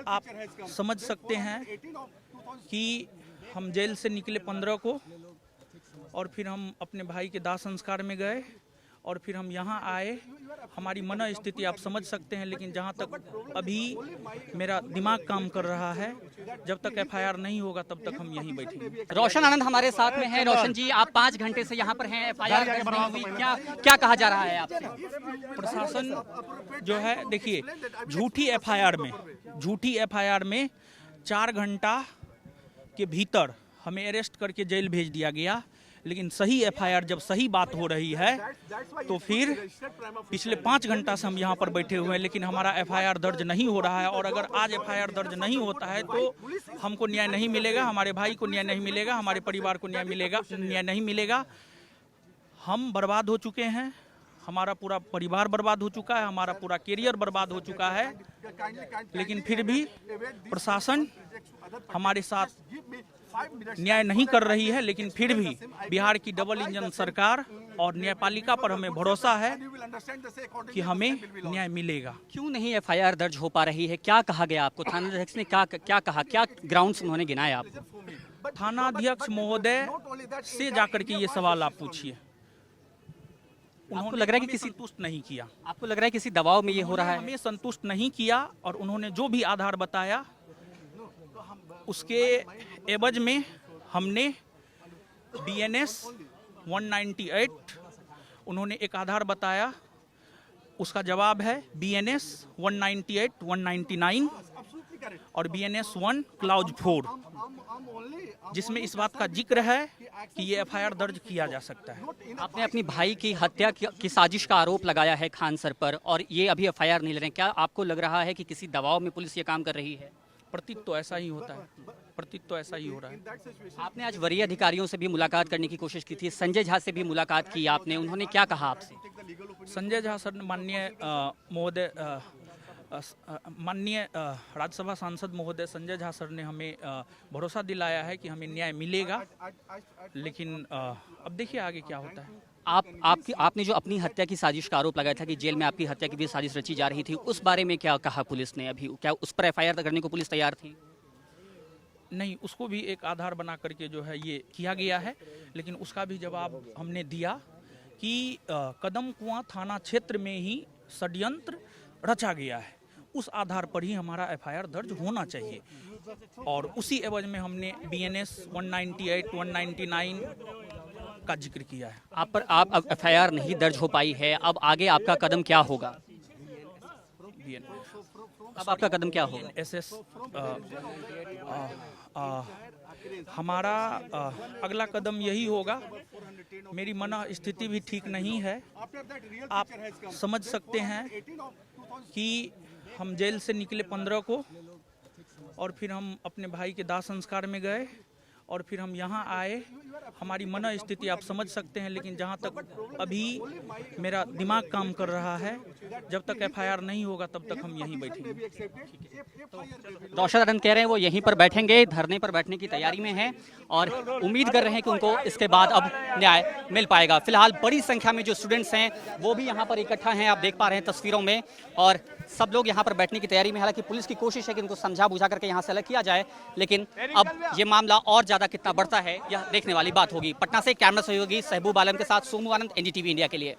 आप समझ सकते हैं कि हम जेल से निकले 15 को और फिर हम अपने भाई के दाह संस्कार में गए और फिर हम यहाँ आए। हमारी मनोस्थिति आप समझ सकते हैं, लेकिन जहाँ तक अभी मेरा दिमाग काम कर रहा है, जब तक एफआईआर नहीं होगा तब तक हम यहीं बैठेंगे। रोशन आनंद हमारे साथ में हैं। रोशन जी, आप 5 घंटे से यहाँ पर हैं, एफआईआर दर्ज नहीं हुई, क्या कहा जा रहा है आपसे? प्रशासन जो है, देखिए, झूठी एफआईआर में 4 घंटा के भीतर हमें अरेस्ट करके जेल भेज दिया गया। लेकिन सही एफआईआर जब सही बात हो रही है तो फिर पिछले 5 घंटा से हम यहाँ पर बैठे हुए हैं, लेकिन हमारा एफआईआर दर्ज नहीं हो रहा है। और अगर आज एफआईआर दर्ज नहीं होता है तो हमको न्याय नहीं मिलेगा, हमारे भाई को न्याय नहीं मिलेगा, हमारे परिवार को न्याय नहीं मिलेगा। हम बर्बाद हो चुके हैं, हमारा पूरा परिवार बर्बाद हो चुका है, हमारा पूरा कैरियर बर्बाद हो चुका है। लेकिन फिर भी प्रशासन हमारे साथ न्याय नहीं कर रही है। लेकिन फिर भी बिहार की डबल इंजन सरकार और न्यायपालिका पर हमें भरोसा है कि हमें न्याय मिलेगा। क्यों नहीं एफआईआर दर्ज हो पा रही है? क्या कहा गया आपको? थानाध्यक्ष ने क्या कहा? क्या ग्राउंड्स उन्होंने गिनाए आपको? थानाध्यक्ष महोदय से जाकर के ये सवाल आप पूछिए। आपको लग रहा है कि किसी संतुष्ट नहीं किया? आपको लग रहा है किसी दबाव में ये हो रहा है? हमें संतुष्ट नहीं किया और उन्होंने जो भी आधार बताया उसके एवज में हमने BNS 198, उन्होंने एक आधार बताया, उसका जवाब है BNS 198, 199 और BNS 1 क्लाउज 4, जिसमें इस बात का जिक्र है कि ये एफआईआर दर्ज किया जा सकता है। आपने अपनी भाई की हत्या की साजिश का आरोप लगाया है खान सर पर, और ये अभी एफआईआर नहीं ले रहे हैं। क्या आपको लग रहा है कि किसी दबाव में पुलिस ये काम कर रही है? प्रतीत तो ऐसा ही होता है, प्रतीत तो ऐसा ही हो रहा है। आपने आज वरीय अधिकारियों से भी मुलाकात करने की कोशिश की थी, संजय झा से भी मुलाकात की आपने, उन्होंने क्या कहा आपसे? संजय झा सर, माननीय महोदय, माननीय राज्यसभा सांसद महोदय संजय झा सर ने हमें भरोसा दिलाया है कि हमें न्याय मिलेगा। लेकिन अब देखिए आगे क्या होता है। आपने जो अपनी हत्या की साजिश का आरोप लगाया था कि जेल में आपकी हत्या की भी साजिश रची जा रही थी, उस बारे में क्या कहा पुलिस ने? अभी क्या उस पर एफआईआर करने को पुलिस तैयार थी? नहीं, उसको भी एक आधार बना करके जो है ये किया गया है। लेकिन उसका भी जवाब हमने दिया कि कदम कुआं थाना क्षेत्र में ही षड्यंत्र रचा गया है, उस आधार पर ही हमारा एफआईआर दर्ज होना चाहिए। और उसी एवज में हमने BNS 198, 199 का जिक्र किया है। आप एफआईआर नहीं दर्ज हो पाई है, अब आगे आपका कदम क्या होगा? अब आपका कदम क्या होगा? SS हमारा अगला कदम यही होगा। मेरी मनोस्थिति भी ठीक नहीं है। आप समझ सकते हैं कि हम जेल से निकले 15 को और फिर हम अपने भाई के दाह संस्कार में गए और फिर हम यहाँ आए। हमारी मनोस्थिति आप समझ सकते हैं, लेकिन जहाँ तक अभी मेरा दिमाग काम कर रहा है, जब तक एफआईआर नहीं होगा तब तक हम यहीं बैठेंगे। रोशन आनंद कह रहे हैं वो यहीं पर बैठेंगे, धरने पर बैठने की तैयारी में हैं और उम्मीद कर रहे हैं कि उनको इसके बाद अब न्याय मिल पाएगा। फिलहाल बड़ी संख्या में जो स्टूडेंट्स हैं वो भी यहाँ पर इकट्ठा हैं, आप देख पा रहे हैं तस्वीरों में, और सब लोग यहाँ पर बैठने की तैयारी में। हालांकि पुलिस की कोशिश है कि उनको समझा बुझा करके यहाँ से अलग किया जाए, लेकिन अब ये मामला और ज्यादा कितना बढ़ता है यह देखने वाली बात होगी। पटना से कैमरा सहयोगी सहबूब आलम के साथ सोमू आनंद, NDTV इंडिया के लिए।